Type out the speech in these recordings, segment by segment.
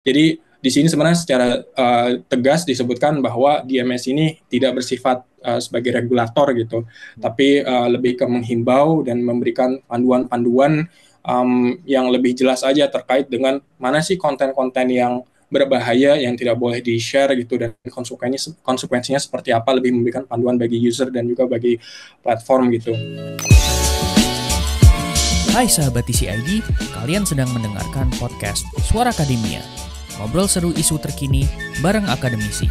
Jadi di sini sebenarnya secara tegas disebutkan bahwa DMS ini tidak bersifat sebagai regulator gitu, tapi lebih ke menghimbau dan memberikan panduan-panduan yang lebih jelas aja terkait dengan mana sih konten-konten yang berbahaya yang tidak boleh di-share gitu, dan konsekuensinya seperti apa, lebih memberikan panduan bagi user dan juga bagi platform gitu. Hai sahabat TCID, kalian sedang mendengarkan podcast Suara Akademia. Ngobrol seru isu terkini bareng akademisi.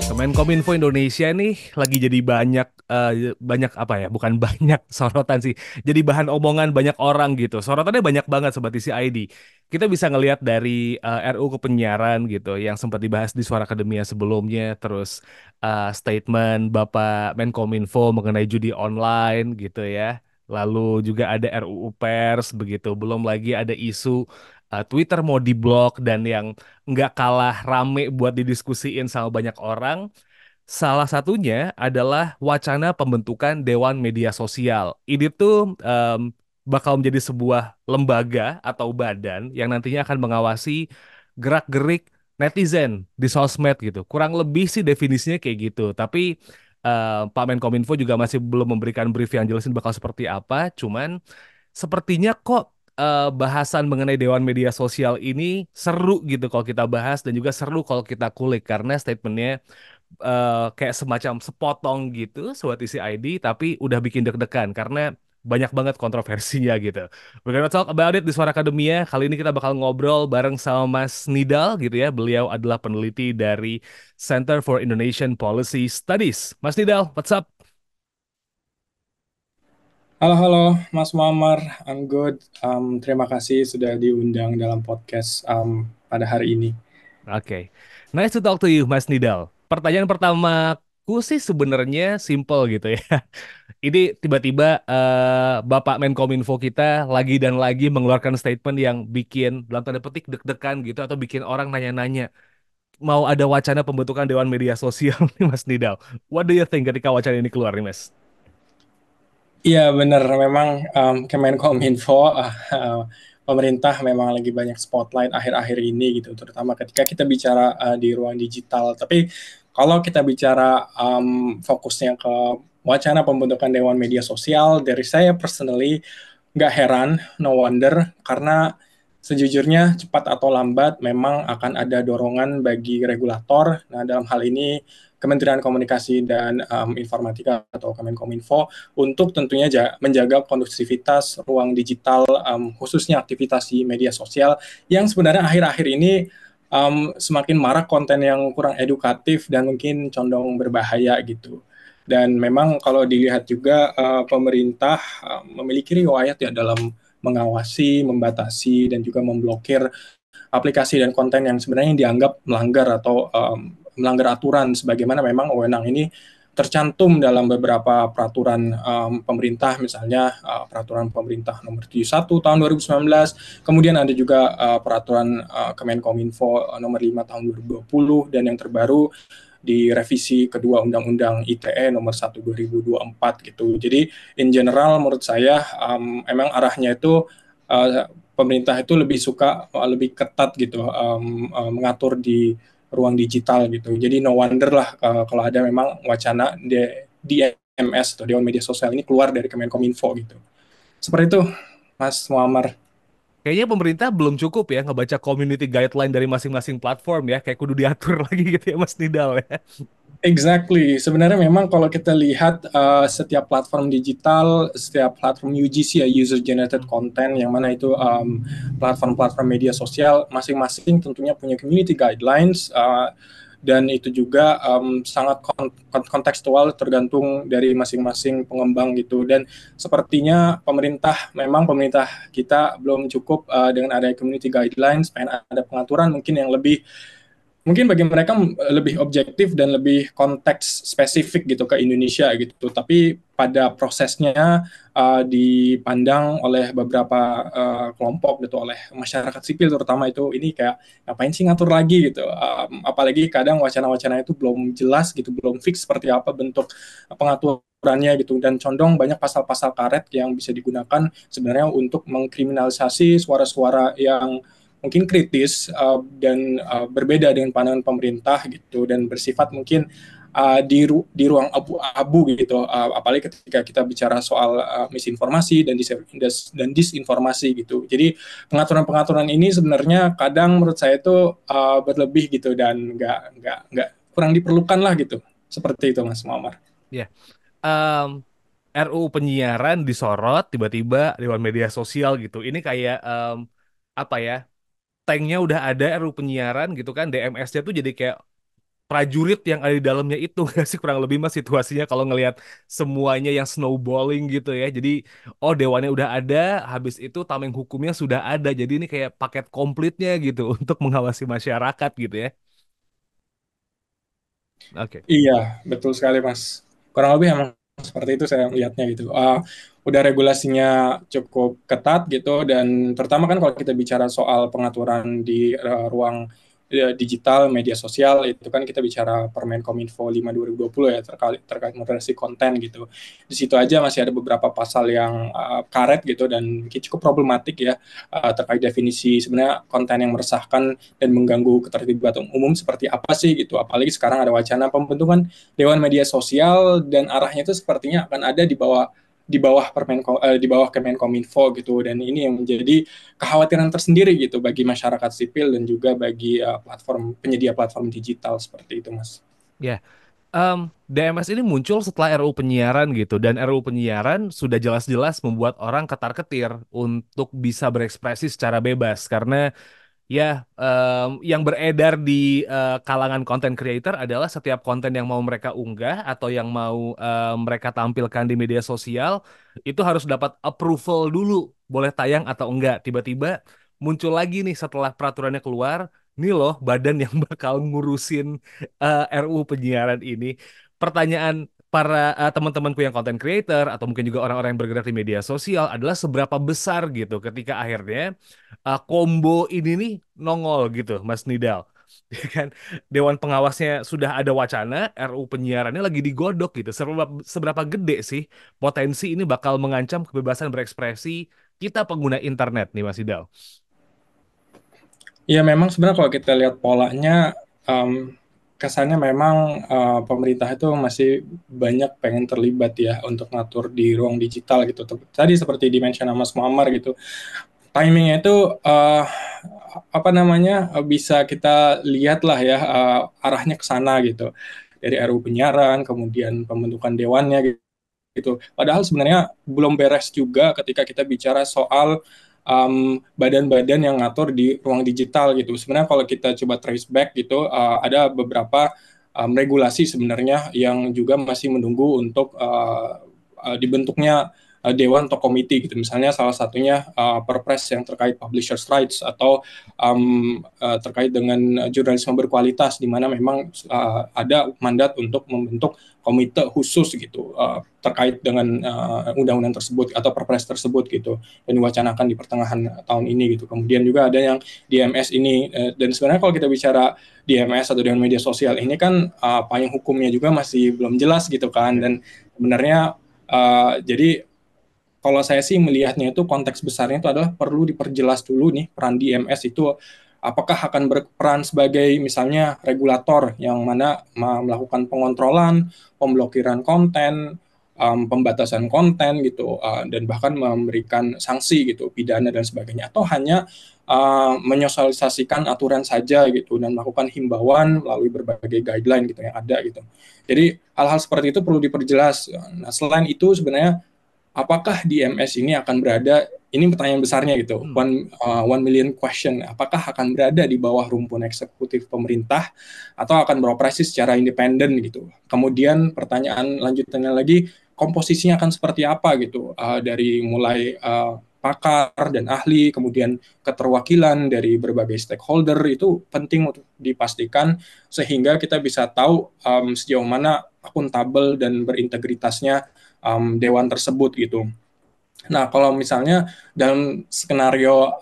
Kemenkominfo Indonesia nih lagi jadi banyak apa ya? Bukan banyak sorotan sih. Jadi bahan omongan banyak orang gitu. Sorotannya banyak banget sobat TCID. Kita bisa ngelihat dari RUU Kepenyiaran gitu yang sempat dibahas di Suara Akademia sebelumnya, terus statement Bapak Menkominfo mengenai judi online gitu ya. Lalu juga ada RUU Pers begitu. Belum lagi ada isu Twitter mau diblok, dan yang nggak kalah rame buat didiskusiin sama banyak orang, salah satunya adalah wacana pembentukan Dewan Media Sosial. Ini tuh bakal menjadi sebuah lembaga atau badan yang nantinya akan mengawasi gerak-gerik netizen di sosmed gitu. Kurang lebih sih definisinya kayak gitu. Tapi Pak Menkominfo juga masih belum memberikan brief yang jelasin bakal seperti apa. Cuman sepertinya kok bahasan mengenai Dewan Media Sosial ini seru gitu kalau kita bahas, dan juga seru kalau kita kulik karena statementnya kayak semacam sepotong gitu Sobat isi ID, tapi udah bikin deg-degan karena banyak banget kontroversinya gitu. We're gonna talk about it di Suara Akademia. Kali ini kita bakal ngobrol bareng sama Mas Nidal gitu ya. Beliau adalah peneliti dari Center for Indonesian Policy Studies. Mas Nidal, what's up? Halo, halo, Mas Muammar. I'm good. Terima kasih sudah diundang dalam podcast pada hari ini. Oke, nice to talk to you, Mas Nidal. Pertanyaan pertamaku sih sebenarnya simple gitu ya. Ini tiba-tiba Bapak Menkominfo kita lagi dan lagi mengeluarkan statement yang bikin dalam tanda petik deg-degan gitu, atau bikin orang nanya-nanya mau ada wacana pembentukan Dewan Media Sosial nih Mas Nidal. What do you think ketika wacana ini keluar nih Mas? Iya, benar. Memang Kemenkominfo, pemerintah memang lagi banyak spotlight akhir-akhir ini gitu, terutama ketika kita bicara di ruang digital. Tapi kalau kita bicara fokusnya ke wacana pembentukan Dewan Media Sosial, dari saya personally nggak heran, no wonder, karena sejujurnya cepat atau lambat memang akan ada dorongan bagi regulator. Nah, dalam hal ini Kementerian Komunikasi dan Informatika atau Kemenkominfo untuk tentunya menjaga kondusivitas ruang digital, khususnya aktivitas di media sosial yang sebenarnya akhir-akhir ini semakin marak konten yang kurang edukatif dan mungkin condong berbahaya gitu. Dan memang kalau dilihat juga pemerintah memiliki riwayat ya dalam mengawasi, membatasi, dan juga memblokir aplikasi dan konten yang sebenarnya dianggap melanggar atau melanggar aturan, sebagaimana memang wewenang ini tercantum dalam beberapa peraturan pemerintah, misalnya peraturan pemerintah nomor 71 tahun 2019, kemudian ada juga peraturan Kemenkominfo nomor 5 tahun 2020, dan yang terbaru di revisi kedua Undang-Undang ITE nomor 1 2024 gitu. Jadi in general menurut saya emang arahnya itu pemerintah itu lebih suka lebih ketat gitu mengatur di ruang digital gitu. Jadi no wonder lah kalau ada memang wacana DMS atau Dewan Media Sosial ini keluar dari Kemenkominfo gitu. Seperti itu, Mas Muammar. Kayaknya pemerintah belum cukup ya ngebaca community guideline dari masing-masing platform ya, kayak kudu diatur lagi gitu ya Mas Nidal ya. Exactly. Sebenarnya memang kalau kita lihat setiap platform digital, setiap platform UGC ya, user generated content, yang mana itu platform-platform media sosial masing-masing tentunya punya community guidelines, dan itu juga sangat kontekstual tergantung dari masing-masing pengembang gitu. Dan sepertinya pemerintah kita belum cukup dengan adanya community guidelines, pengen ada pengaturan mungkin yang lebih mungkin bagi mereka lebih objektif dan lebih konteks spesifik gitu ke Indonesia gitu. Tapi pada prosesnya dipandang oleh beberapa kelompok gitu, oleh masyarakat sipil terutama itu ini kayak ngapain sih ngatur lagi gitu. Apalagi kadang wacana-wacana itu belum jelas gitu, belum fix seperti apa bentuk pengaturannya gitu, dan condong banyak pasal-pasal karet yang bisa digunakan sebenarnya untuk mengkriminalisasi suara-suara yang mungkin kritis dan berbeda dengan pandangan pemerintah gitu, dan bersifat mungkin di ruang abu-abu gitu, apalagi ketika kita bicara soal misinformasi dan disinformasi gitu. Jadi pengaturan-pengaturan ini sebenarnya kadang menurut saya itu berlebih gitu, dan nggak kurang diperlukan lah gitu, seperti itu Mas Muammar. Ya, em, RUU penyiaran disorot tiba-tiba lewat media sosial gitu. Ini kayak apa ya? Tanknya udah ada RUU penyiaran gitu kan, DMS-nya tuh jadi kayak prajurit yang ada di dalamnya itu nggak sih, kurang lebih mas situasinya kalau ngelihat semuanya yang snowballing gitu ya. Jadi oh dewannya udah ada, habis itu tameng hukumnya sudah ada. Jadi ini kayak paket komplitnya gitu untuk mengawasi masyarakat gitu ya. Oke. Iya, betul sekali Mas. Kurang lebih emang seperti itu saya melihatnya gitu. Udah regulasinya cukup ketat gitu, dan terutama kan kalau kita bicara soal pengaturan di ruang digital, media sosial, itu kan kita bicara Permen Kominfo 5 2020 ya, terkait moderasi konten gitu. Di situ aja masih ada beberapa pasal yang karet gitu dan cukup problematik ya, terkait definisi sebenarnya konten yang meresahkan dan mengganggu ketertiban umum seperti apa sih gitu. Apalagi sekarang ada wacana pembentukan Dewan Media Sosial, dan arahnya itu sepertinya akan ada di bawah Kemenkominfo gitu, dan ini yang menjadi kekhawatiran tersendiri gitu bagi masyarakat sipil dan juga bagi penyedia platform digital seperti itu Mas. Ya, DMS ini muncul setelah RUU penyiaran gitu, dan RUU penyiaran sudah jelas-jelas membuat orang ketar-ketir untuk bisa berekspresi secara bebas karena ya, yang beredar di kalangan content creator adalah setiap konten yang mau mereka unggah atau yang mau mereka tampilkan di media sosial itu harus dapat approval dulu, boleh tayang atau enggak. Tiba-tiba muncul lagi nih setelah peraturannya keluar, nih loh badan yang bakal ngurusin RUU penyiaran ini. Pertanyaan para teman-temanku yang content creator atau mungkin juga orang-orang yang bergerak di media sosial adalah seberapa besar gitu ketika akhirnya combo ini nih nongol gitu, Mas Nidal. Ya kan, Dewan Pengawasnya sudah ada wacana, RUU penyiarannya lagi digodok gitu. Seberapa gede sih potensi ini bakal mengancam kebebasan berekspresi kita pengguna internet nih, Mas Nidal? Ya memang sebenarnya kalau kita lihat polanya, um, kesannya memang pemerintah itu masih banyak pengen terlibat ya untuk ngatur di ruang digital gitu. Tadi seperti di-mention sama Mas Muammar gitu, timingnya itu apa namanya, bisa kita lihat lah ya, arahnya ke sana gitu. Dari RUU penyiaran, kemudian pembentukan dewannya gitu. Padahal sebenarnya belum beres juga ketika kita bicara soal badan-badan yang ngatur di ruang digital gitu. Sebenarnya kalau kita coba trace back gitu, ada beberapa regulasi sebenarnya yang juga masih menunggu untuk dibentuknya dewan atau komite gitu. Misalnya salah satunya perpres yang terkait publishers rights, atau terkait dengan jurnalisme berkualitas, di mana memang ada mandat untuk membentuk komite khusus gitu terkait dengan undang-undang tersebut atau perpres tersebut gitu, dan diwacanakan di pertengahan tahun ini gitu. Kemudian juga ada yang DMS ini, dan sebenarnya kalau kita bicara DMS atau dengan media sosial ini kan payung hukumnya juga masih belum jelas gitu kan, Ya. dan sebenarnya jadi kalau saya sih melihatnya itu konteks besarnya itu adalah perlu diperjelas dulu nih peran DMS itu, apakah akan berperan sebagai misalnya regulator yang mana melakukan pengontrolan, pemblokiran konten, pembatasan konten gitu, dan bahkan memberikan sanksi gitu, pidana dan sebagainya, atau hanya menyosialisasikan aturan saja gitu dan melakukan himbauan melalui berbagai guideline gitu yang ada gitu. Jadi hal-hal seperti itu perlu diperjelas. Nah, selain itu sebenarnya apakah DMS ini akan berada, ini pertanyaan besarnya gitu, Hmm. one million question, apakah akan berada di bawah rumpun eksekutif pemerintah atau akan beroperasi secara independen gitu. Kemudian pertanyaan lanjutannya lagi, komposisinya akan seperti apa gitu, dari mulai pakar dan ahli, kemudian keterwakilan dari berbagai stakeholder itu penting untuk dipastikan sehingga kita bisa tahu sejauh mana akuntabel dan berintegritasnya dewan tersebut gitu. Nah, kalau misalnya dalam skenario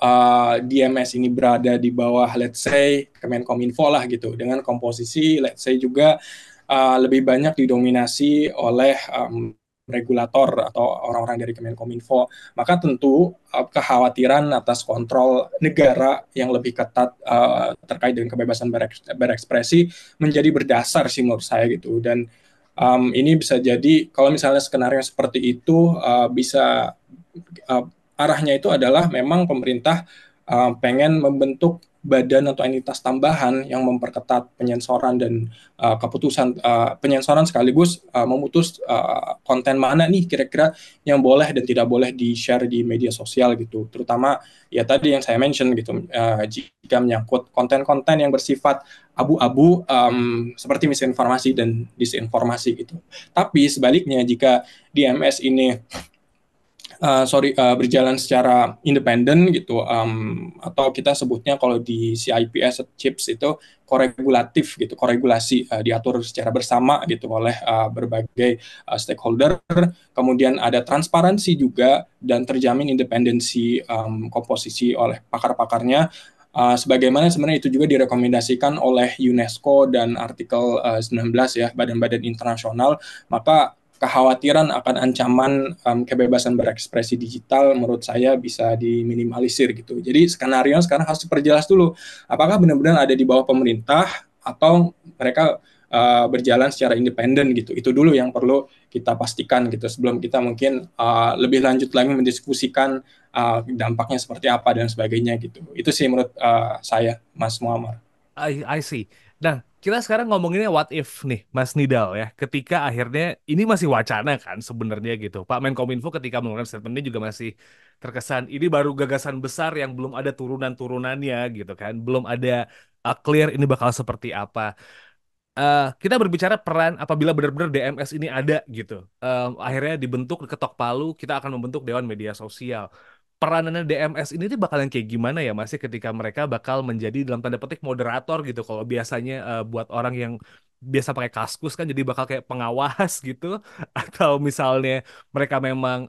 DMS ini berada di bawah, let's say, Kemenkominfo lah gitu, dengan komposisi, let's say juga lebih banyak didominasi oleh regulator atau orang-orang dari Kemenkominfo, maka tentu kekhawatiran atas kontrol negara yang lebih ketat terkait dengan kebebasan berekspresi menjadi berdasar sih menurut saya gitu. Dan ini bisa jadi kalau misalnya skenario seperti itu bisa arahnya itu adalah memang pemerintah pengen membentuk badan atau entitas tambahan yang memperketat penyensoran dan keputusan penyensoran sekaligus memutus konten mana nih kira-kira yang boleh dan tidak boleh di-share di media sosial gitu. Terutama ya tadi yang saya mention gitu, jika menyangkut konten-konten yang bersifat abu-abu seperti misinformasi dan disinformasi gitu. Tapi sebaliknya jika DMS ini berjalan secara independen gitu, atau kita sebutnya kalau di CIPS CHIPS itu koregulatif gitu, koregulasi diatur secara bersama gitu oleh berbagai stakeholder, kemudian ada transparansi juga dan terjamin independensi komposisi oleh pakar-pakarnya. Sebagaimana sebenarnya itu juga direkomendasikan oleh UNESCO dan artikel 19 ya, badan-badan internasional, maka kekhawatiran akan ancaman kebebasan berekspresi digital menurut saya bisa diminimalisir gitu. Jadi skenario sekarang harus diperjelas dulu, apakah benar-benar ada di bawah pemerintah atau mereka berjalan secara independen gitu. Itu dulu yang perlu kita pastikan gitu sebelum kita mungkin lebih lanjut lagi mendiskusikan dampaknya seperti apa dan sebagainya gitu. Itu sih menurut saya, Mas Muhammad. I see. Nah, kita sekarang ngomonginnya what if nih, Mas Nidal ya. Ketika akhirnya ini masih wacana kan sebenarnya gitu. Pak Menkominfo ketika mengeluarkan statement ini juga masih terkesan ini baru gagasan besar yang belum ada turunan-turunannya gitu kan. Belum ada clear ini bakal seperti apa. Kita berbicara peran apabila benar-benar DMS ini ada gitu. Akhirnya dibentuk, ketok palu, kita akan membentuk Dewan Media Sosial. Peranannya DMS ini tuh bakalan kayak gimana ya Mas, ketika mereka bakal menjadi dalam tanda petik moderator gitu. Kalau biasanya buat orang yang biasa pakai Kaskus kan jadi bakal kayak pengawas gitu. Atau misalnya mereka memang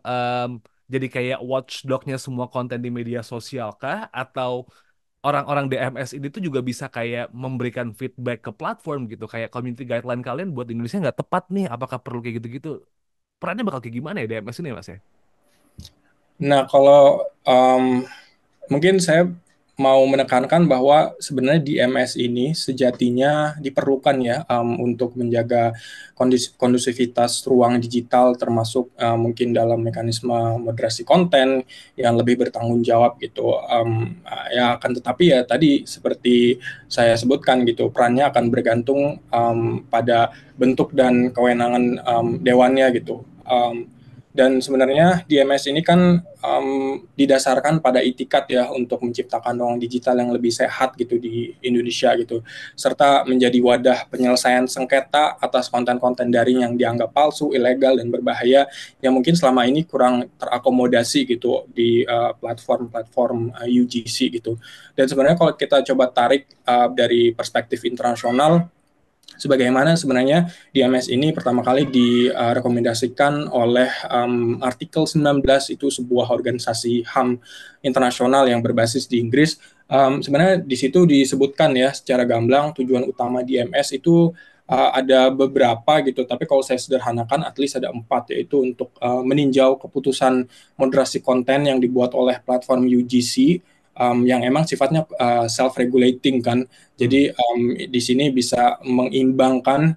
jadi kayak watchdognya semua konten di media sosial kah? Atau orang-orang DMS ini tuh juga bisa kayak memberikan feedback ke platform gitu. Kayak community guideline kalian buat Indonesia nggak tepat nih, apakah perlu kayak gitu-gitu? Perannya bakal kayak gimana ya DMS ini Mas ya? Nah, kalau mungkin saya mau menekankan bahwa sebenarnya DMS ini sejatinya diperlukan ya untuk menjaga kondusivitas ruang digital termasuk mungkin dalam mekanisme moderasi konten yang lebih bertanggung jawab gitu. Ya akan tetapi ya tadi seperti saya sebutkan gitu perannya akan bergantung pada bentuk dan kewenangan dewannya gitu. Dan sebenarnya DMS ini kan didasarkan pada itikat ya untuk menciptakan ruang digital yang lebih sehat gitu di Indonesia gitu, serta menjadi wadah penyelesaian sengketa atas konten-konten daring yang dianggap palsu, ilegal dan berbahaya yang mungkin selama ini kurang terakomodasi gitu di platform-platform UGC gitu. Dan sebenarnya kalau kita coba tarik dari perspektif internasional, sebagaimana sebenarnya DMS ini pertama kali direkomendasikan oleh artikel 19, itu sebuah organisasi HAM internasional yang berbasis di Inggris. Sebenarnya di situ disebutkan ya secara gamblang tujuan utama DMS itu ada beberapa gitu, tapi kalau saya sederhanakan at least ada 4, yaitu untuk meninjau keputusan moderasi konten yang dibuat oleh platform UGC yang emang sifatnya self-regulating kan. Jadi di sini bisa mengimbangkan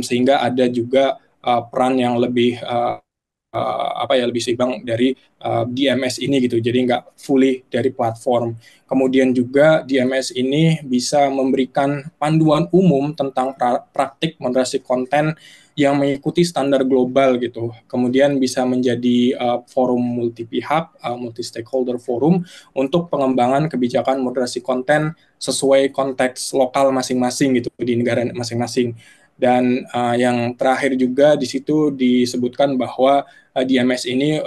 sehingga ada juga peran yang lebih lebih seimbang dari DMS ini gitu. Jadi nggak fully dari platform. Kemudian juga DMS ini bisa memberikan panduan umum tentang praktik moderasi konten yang mengikuti standar global gitu. Kemudian bisa menjadi forum multi pihak, multi stakeholder forum untuk pengembangan kebijakan moderasi konten sesuai konteks lokal masing-masing gitu di negara masing-masing. Dan yang terakhir juga di situ disebutkan bahwa DMS ini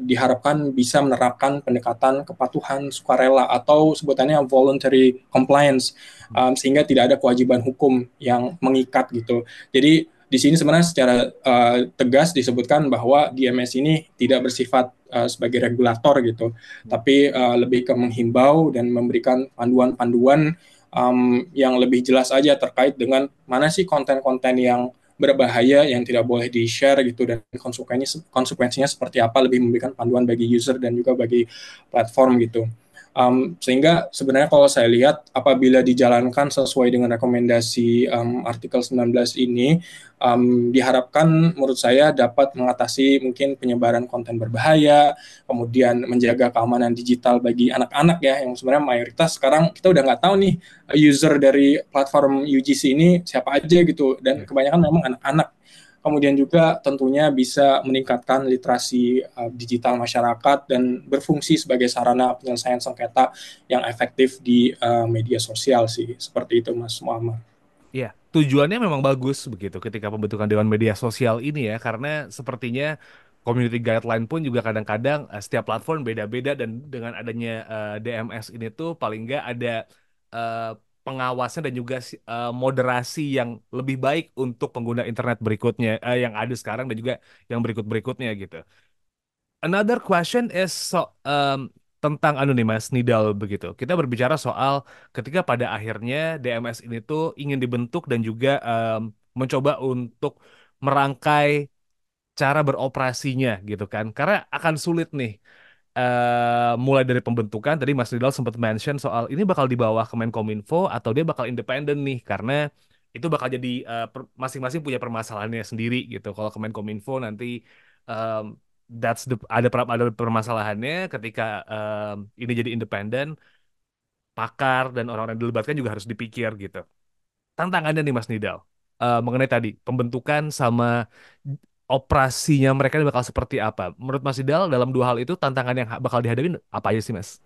diharapkan bisa menerapkan pendekatan kepatuhan sukarela atau sebutannya voluntary compliance, sehingga tidak ada kewajiban hukum yang mengikat gitu. Jadi di sini sebenarnya secara tegas disebutkan bahwa DMS ini tidak bersifat sebagai regulator gitu, tapi lebih ke menghimbau dan memberikan panduan-panduan yang lebih jelas aja terkait dengan mana sih konten-konten yang berbahaya yang tidak boleh di-share gitu, dan konsekuensinya seperti apa, lebih memberikan panduan bagi user dan juga bagi platform gitu. Sehingga sebenarnya kalau saya lihat apabila dijalankan sesuai dengan rekomendasi artikel 19 ini, diharapkan menurut saya dapat mengatasi mungkin penyebaran konten berbahaya, kemudian menjaga keamanan digital bagi anak-anak ya, yang sebenarnya mayoritas sekarang kita udah nggak tahu nih user dari platform UGC ini siapa aja gitu, dan kebanyakan memang anak-anak. Kemudian juga tentunya bisa meningkatkan literasi digital masyarakat dan berfungsi sebagai sarana penyelesaian sengketa yang efektif di media sosial sih. Seperti itu Mas Muhammad. Iya, tujuannya memang bagus begitu ketika pembentukan Dewan Media Sosial ini ya, karena sepertinya community guideline pun juga kadang-kadang setiap platform beda-beda, dan dengan adanya DMS ini tuh paling nggak ada eh, pengawasan dan juga moderasi yang lebih baik untuk pengguna internet berikutnya, yang ada sekarang dan juga yang berikut-berikutnya gitu. Another question is tentang anu nih Mas Nidal begitu. Kita berbicara soal ketika pada akhirnya DMS ini tuh ingin dibentuk dan juga mencoba untuk merangkai cara beroperasinya gitu kan. Karena akan sulit nih, mulai dari pembentukan. Tadi Mas Nidal sempat mention soal ini bakal di bawah Kemenkominfo atau dia bakal independen nih, karena itu bakal jadi masing-masing punya permasalahannya sendiri gitu. Kalau Kemenkominfo nanti um, ada permasalahannya ketika ini jadi independen, pakar dan orang-orang yang dilibatkan juga harus dipikir gitu. Tantangannya nih Mas Nidal, mengenai tadi pembentukan sama operasinya mereka ini bakal seperti apa? Menurut Mas Nidal dalam dua hal itu tantangan yang bakal dihadapi apa aja sih Mas?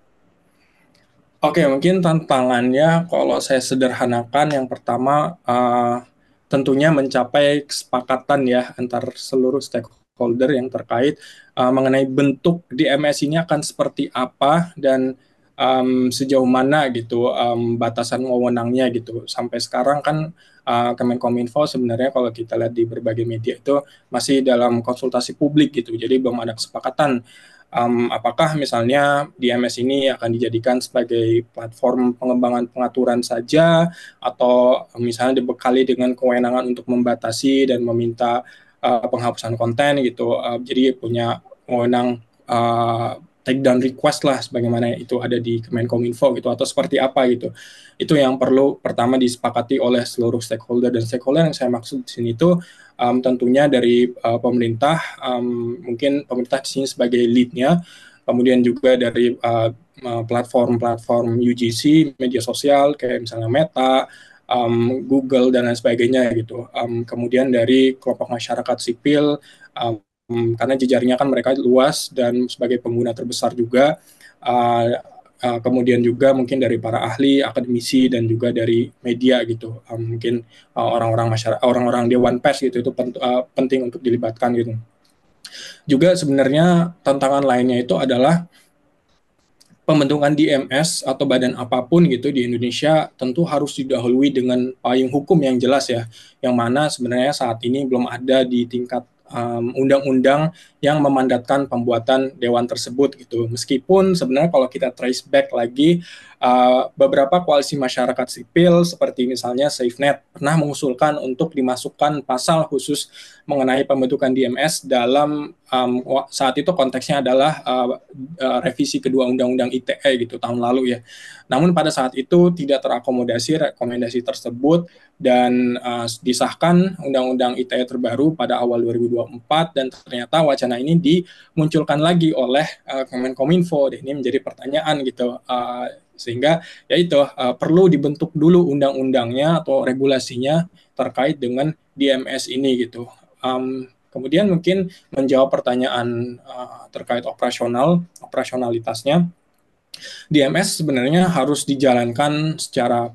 Oke, mungkin tantangannya kalau saya sederhanakan, yang pertama tentunya mencapai kesepakatan ya antar seluruh stakeholder yang terkait mengenai bentuk DMS ini akan seperti apa, dan sejauh mana gitu batasan wewenangnya gitu. Sampai sekarang kan Kemenkominfo sebenarnya kalau kita lihat di berbagai media itu masih dalam konsultasi publik gitu, jadi belum ada kesepakatan apakah misalnya DMS ini akan dijadikan sebagai platform pengembangan pengaturan saja, atau misalnya dibekali dengan kewenangan untuk membatasi dan meminta penghapusan konten gitu. Jadi punya wewenang take down request lah, sebagaimana itu ada di Kemenkominfo gitu, atau seperti apa gitu. Itu yang perlu pertama disepakati oleh seluruh stakeholder, dan stakeholder yang saya maksud di sini itu tentunya dari pemerintah, mungkin pemerintah di sini sebagai lead-nya, kemudian juga dari platform-platform UGC, media sosial kayak misalnya Meta, Google dan lain sebagainya gitu. Kemudian dari kelompok masyarakat sipil, karena jejaringnya kan mereka luas dan sebagai pengguna terbesar juga. Kemudian juga mungkin dari para ahli, akademisi, dan juga dari media gitu. Mungkin orang-orang masyarakat, orang-orang dewan pers gitu, itu penting untuk dilibatkan gitu. Juga sebenarnya tantangan lainnya itu adalah pembentukan DMS atau badan apapun gitu di Indonesia tentu harus didahului dengan payung hukum yang jelas ya, yang mana sebenarnya saat ini belum ada di tingkat undang-undang yang memandatkan pembuatan dewan tersebut gitu. Meskipun sebenarnya kalau kita trace back lagi, beberapa koalisi masyarakat sipil seperti misalnya SafeNet pernah mengusulkan untuk dimasukkan pasal khusus mengenai pembentukan DMS dalam saat itu konteksnya adalah revisi kedua undang-undang ITE gitu tahun lalu ya. Namun pada saat itu tidak terakomodasi rekomendasi tersebut, dan disahkan undang-undang ITE terbaru pada awal 2024, dan ternyata wacana ini dimunculkan lagi oleh Kemenkominfo. Dan ini menjadi pertanyaan gitu, sehingga ya itu perlu dibentuk dulu undang-undangnya atau regulasinya terkait dengan DMS ini gitu. Kemudian mungkin menjawab pertanyaan terkait operasionalitasnya. DMS sebenarnya harus dijalankan secara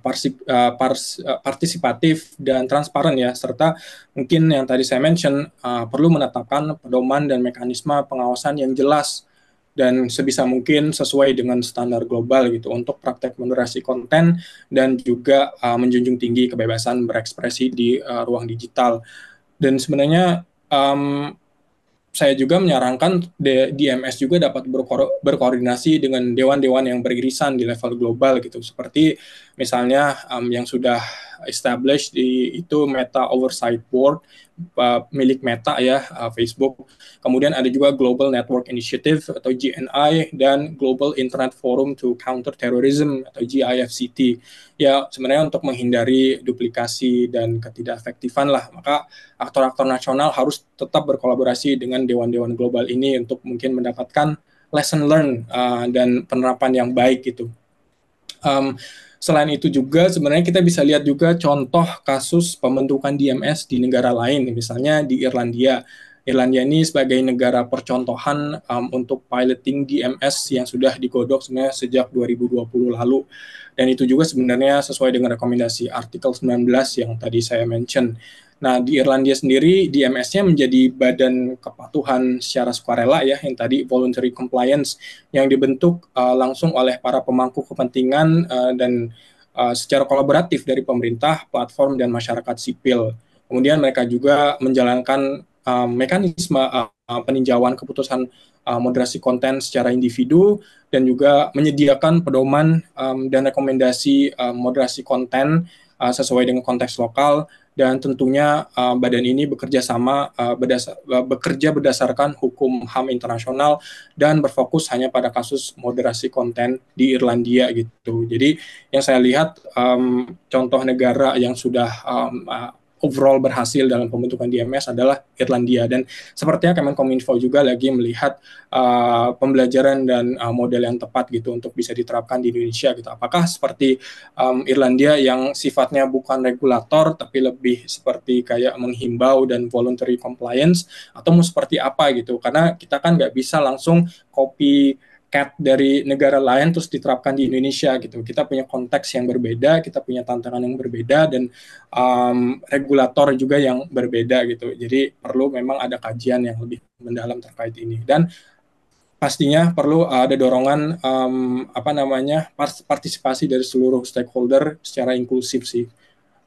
partisipatif dan transparan ya, serta mungkin yang tadi saya mention perlu menetapkan pedoman dan mekanisme pengawasan yang jelas dan sebisa mungkin sesuai dengan standar global gitu untuk praktek moderasi konten dan juga menjunjung tinggi kebebasan berekspresi di ruang digital. Dan sebenarnya saya juga menyarankan DMS juga dapat berkoordinasi dengan dewan-dewan yang beririsan di level global gitu, seperti misalnya yang sudah established di itu Meta Oversight Board milik Meta ya, Facebook. Kemudian ada juga Global Network Initiative atau GNI dan Global Internet Forum to Counter Terrorism atau GIFCT. Ya sebenarnya untuk menghindari duplikasi dan ketidakefektifan lah, maka aktor-aktor nasional harus tetap berkolaborasi dengan dewan-dewan global ini untuk mungkin mendapatkan lesson learn dan penerapan yang baik gitu. Um, Selain itu juga sebenarnya kita bisa lihat juga contoh kasus pembentukan DMS di negara lain, misalnya di Irlandia. Irlandia ini sebagai negara percontohan untuk piloting DMS yang sudah digodok sebenarnya sejak 2020 lalu. Dan itu juga sebenarnya sesuai dengan rekomendasi artikel 19 yang tadi saya mention. Nah, di Irlandia sendiri DMS-nya menjadi badan kepatuhan secara sukarela ya, yang tadi voluntary compliance, yang dibentuk langsung oleh para pemangku kepentingan dan secara kolaboratif dari pemerintah, platform, dan masyarakat sipil. Kemudian mereka juga menjalankan mekanisme peninjauan keputusan moderasi konten secara individu dan juga menyediakan pedoman dan rekomendasi moderasi konten sesuai dengan konteks lokal, dan tentunya badan ini bekerja berdasarkan hukum HAM internasional dan berfokus hanya pada kasus moderasi konten di Irlandia gitu. Jadi yang saya lihat contoh negara yang sudah overall berhasil dalam pembentukan DMS adalah Irlandia, dan sepertinya Kemenkominfo juga lagi melihat pembelajaran dan model yang tepat gitu untuk bisa diterapkan di Indonesia gitu. Apakah seperti Irlandia yang sifatnya bukan regulator tapi lebih seperti kayak menghimbau dan voluntary compliance, atau mau seperti apa gitu? Karena kita kan nggak bisa langsung copy cat dari negara lain terus diterapkan di Indonesia gitu. Kita punya konteks yang berbeda, kita punya tantangan yang berbeda, dan regulator juga yang berbeda gitu. Jadi perlu memang ada kajian yang lebih mendalam terkait ini, dan pastinya perlu ada dorongan apa namanya partisipasi dari seluruh stakeholder secara inklusif sih,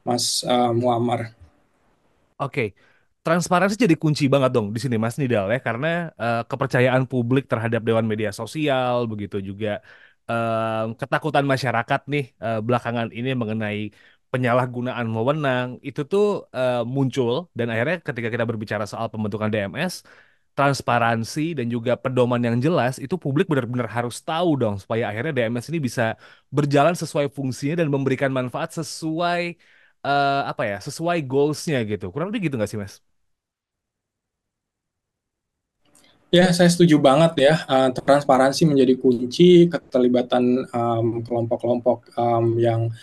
Mas Muammar. Oke, transparansi jadi kunci banget dong di sini Mas Nidal ya, karena kepercayaan publik terhadap Dewan Media Sosial, begitu juga ketakutan masyarakat nih belakangan ini mengenai penyalahgunaan wewenang itu tuh muncul, dan akhirnya ketika kita berbicara soal pembentukan DMS, transparansi dan juga pedoman yang jelas itu publik benar-benar harus tahu dong supaya akhirnya DMS ini bisa berjalan sesuai fungsinya dan memberikan manfaat sesuai apa ya, sesuai goals-nya gitu. Kurang lebih gitu nggak sih, Mas? Ya, saya setuju banget ya. Transparansi menjadi kunci, keterlibatan kelompok-kelompok yang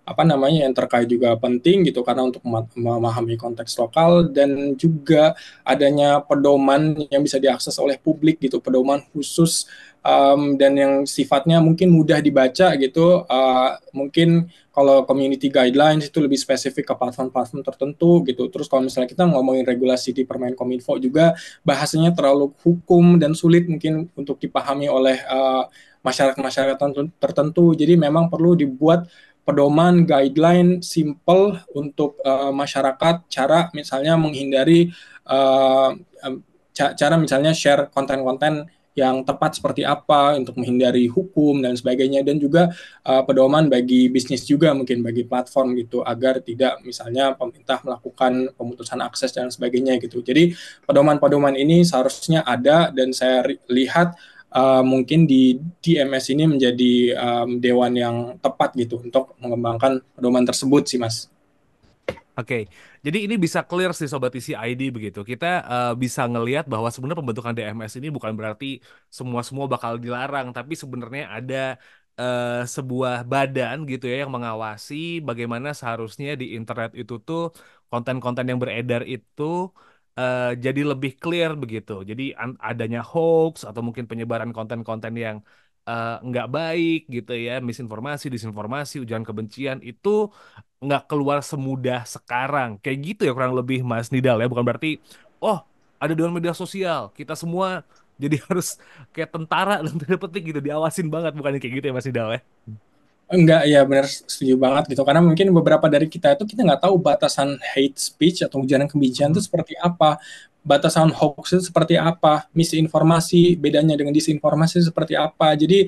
apa namanya yang terkait juga penting gitu, karena untuk memahami konteks lokal, dan juga adanya pedoman yang bisa diakses oleh publik gitu, pedoman khusus dan yang sifatnya mungkin mudah dibaca gitu. Mungkin kalau community guidelines itu lebih spesifik ke platform-platform tertentu gitu. Terus kalau misalnya kita ngomongin regulasi di Permenkominfo juga bahasanya terlalu hukum dan sulit mungkin untuk dipahami oleh masyarakat-masyarakat tertentu. Jadi memang perlu dibuat pedoman guideline simple untuk masyarakat, cara misalnya menghindari uh, cara misalnya share konten-konten yang tepat seperti apa untuk menghindari hukum dan sebagainya, dan juga pedoman bagi bisnis juga, mungkin bagi platform gitu, agar tidak misalnya pemerintah melakukan pemutusan akses dan sebagainya gitu. Jadi pedoman-pedoman ini seharusnya ada, dan saya lihat mungkin di DMS ini menjadi dewan yang tepat gitu untuk mengembangkan pedoman tersebut sih, Mas. Oke, jadi ini bisa clear sih Sobat isi ID begitu. Kita bisa ngelihat bahwa sebenarnya pembentukan DMS ini bukan berarti semua-semua bakal dilarang, tapi sebenarnya ada sebuah badan gitu ya yang mengawasi bagaimana seharusnya di internet itu tuh konten-konten yang beredar itu jadi lebih clear begitu. Jadi adanya hoax atau mungkin penyebaran konten-konten yang nggak baik gitu ya, misinformasi, disinformasi, ujaran kebencian itu nggak keluar semudah sekarang. Kayak gitu ya kurang lebih Mas Nidal ya. Bukan berarti, oh ada dewan media sosial, kita semua jadi harus kayak tentara dan tanda petik gitu, diawasin banget. Bukan kayak gitu ya Mas Nidal ya. Enggak, ya benar, setuju banget gitu. Karena mungkin beberapa dari kita itu kita nggak tahu batasan hate speech atau ujaran kebencian itu Mhm. seperti apa, batasan hoax itu seperti apa, misinformasi bedanya dengan disinformasi seperti apa. Jadi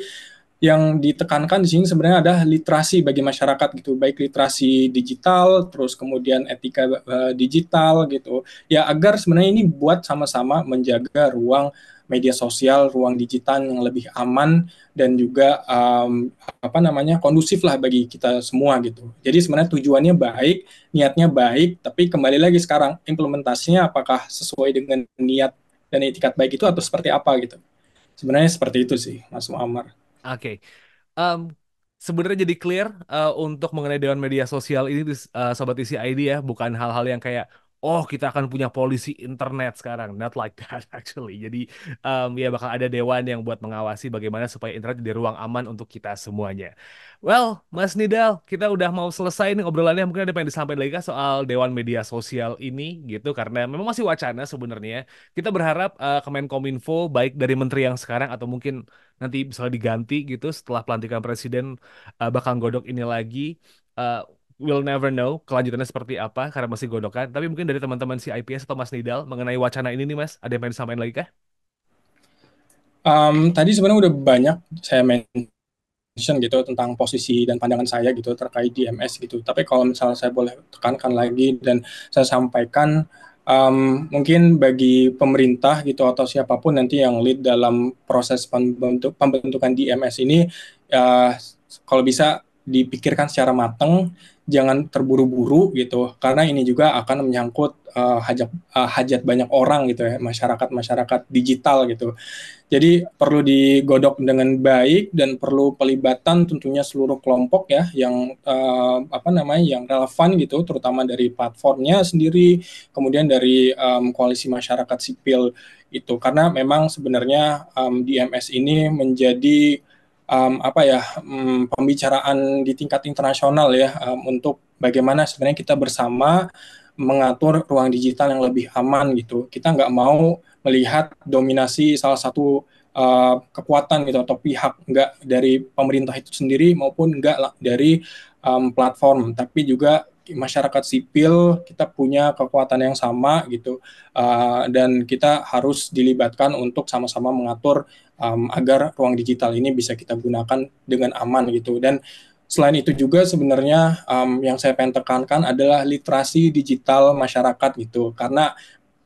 yang ditekankan di sini sebenarnya adalah literasi bagi masyarakat gitu, baik literasi digital, terus kemudian etika digital gitu, ya agar sebenarnya ini buat sama-sama menjaga ruang media sosial, ruang digital yang lebih aman dan juga apa namanya kondusif lah bagi kita semua gitu. Jadi sebenarnya tujuannya baik, niatnya baik, tapi kembali lagi sekarang implementasinya apakah sesuai dengan niat dan etikat baik itu atau seperti apa gitu. Sebenarnya seperti itu sih, Mas Muammar. Oke. Em, Sebenarnya jadi clear untuk mengenai Dewan Media Sosial ini Sobat Isi ID ya, bukan hal-hal yang kayak oh kita akan punya polisi internet sekarang, not like that actually. Jadi ya bakal ada dewan yang buat mengawasi bagaimana supaya internet jadi ruang aman untuk kita semuanya. Well, Mas Nidal, kita udah mau selesai nih obrolannya. Mungkin ada yang disampaikan lagi kah soal Dewan Media Sosial ini gitu, karena memang masih wacana sebenarnya. Kita berharap Kemenkominfo baik dari menteri yang sekarang atau mungkin nanti misalnya diganti gitu setelah pelantikan presiden bakal godok ini lagi. Uh, we'll never know kelanjutannya seperti apa karena masih godokan. Tapi mungkin dari teman-teman si IPS atau Mas Nidal mengenai wacana ini nih Mas, ada yang pengen disampaikan lagi kah? Tadi sebenarnya udah banyak saya mention gitu tentang posisi dan pandangan saya gitu terkait DMS gitu. Tapi kalau misalnya saya boleh tekankan lagi dan saya sampaikan, mungkin bagi pemerintah gitu atau siapapun nanti yang lead dalam proses pembentukan DMS ini, uh, kalau bisa dipikirkan secara matang, jangan terburu-buru gitu, karena ini juga akan menyangkut hajat banyak orang gitu ya, masyarakat digital gitu. Jadi perlu digodok dengan baik dan perlu pelibatan tentunya seluruh kelompok ya yang apa namanya yang relevan gitu, terutama dari platformnya sendiri, kemudian dari koalisi masyarakat sipil itu, karena memang sebenarnya DMS ini menjadi apa ya pembicaraan di tingkat internasional ya untuk bagaimana sebenarnya kita bersama mengatur ruang digital yang lebih aman gitu. Kita nggak mau melihat dominasi salah satu kekuatan gitu atau pihak, nggak dari pemerintah itu sendiri maupun nggak dari platform, tapi juga masyarakat sipil kita punya kekuatan yang sama gitu, dan kita harus dilibatkan untuk sama-sama mengatur agar ruang digital ini bisa kita gunakan dengan aman gitu. Dan selain itu juga sebenarnya yang saya pengen tekankan adalah literasi digital masyarakat gitu, karena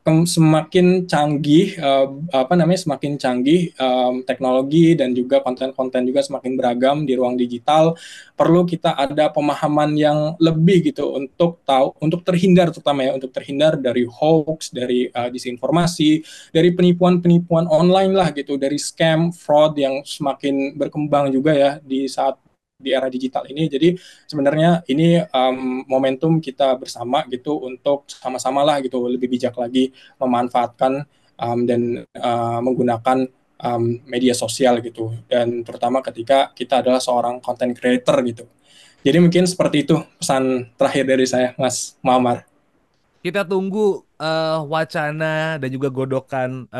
semakin canggih apa namanya semakin canggih teknologi dan juga konten-konten juga semakin beragam di ruang digital, perlu kita ada pemahaman yang lebih gitu untuk tahu, untuk terhindar, terutama ya untuk terhindar dari hoax, dari disinformasi, dari penipuan-penipuan online lah gitu, dari scam fraud yang semakin berkembang juga ya di saat di era digital ini. Jadi sebenarnya ini momentum kita bersama gitu untuk sama-sama lah gitu lebih bijak lagi memanfaatkan dan menggunakan media sosial gitu, dan terutama ketika kita adalah seorang content creator gitu. Jadi mungkin seperti itu pesan terakhir dari saya, Mas Muammar. Kita tunggu wacana dan juga godokan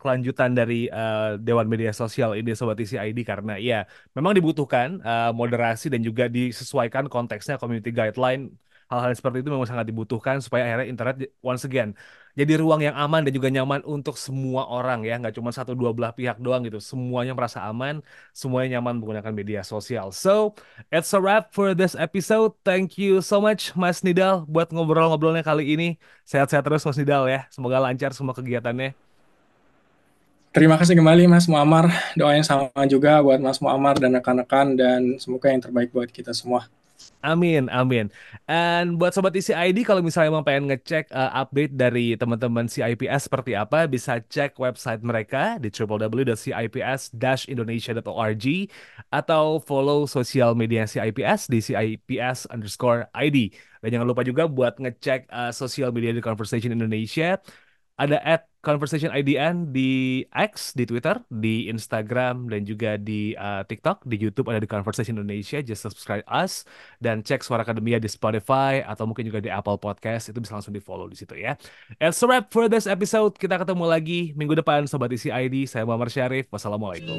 kelanjutan dari Dewan Media Sosial ini Sobat Isi ID karena ya memang dibutuhkan moderasi dan juga disesuaikan konteksnya community guideline. Hal-hal seperti itu memang sangat dibutuhkan supaya akhirnya internet once again jadi ruang yang aman dan juga nyaman untuk semua orang ya, nggak cuma satu dua belah pihak doang gitu. Semuanya merasa aman, semuanya nyaman menggunakan media sosial. So, it's a wrap for this episode. Thank you so much Mas Nidal buat ngobrol-ngobrolnya kali ini. Sehat-sehat terus Mas Nidal ya. Semoga lancar semua kegiatannya. Terima kasih kembali Mas Muammar. Doain sama juga buat Mas Muammar dan rekan-rekan, dan semoga yang terbaik buat kita semua. Amin, amin. And buat Sobat Isi ID, kalau misalnya mau pengen ngecek update dari teman-teman CIPS seperti apa, bisa cek website mereka di www.cips-indonesia.org atau follow sosial media CIPS di CIPS_ID. Dan jangan lupa juga buat ngecek sosial media di Conversation Indonesia. Ada Conversation IDN di X, di Twitter, di Instagram, dan juga di TikTok. Di YouTube ada di Conversation Indonesia. Just subscribe us dan cek Suara Akademia di Spotify atau mungkin juga di Apple Podcast. Itu bisa langsung di follow di situ ya. It's a wrap for this episode. Kita ketemu lagi minggu depan Sobat Isi ID. Saya Muhammad Syarif. Wassalamualaikum.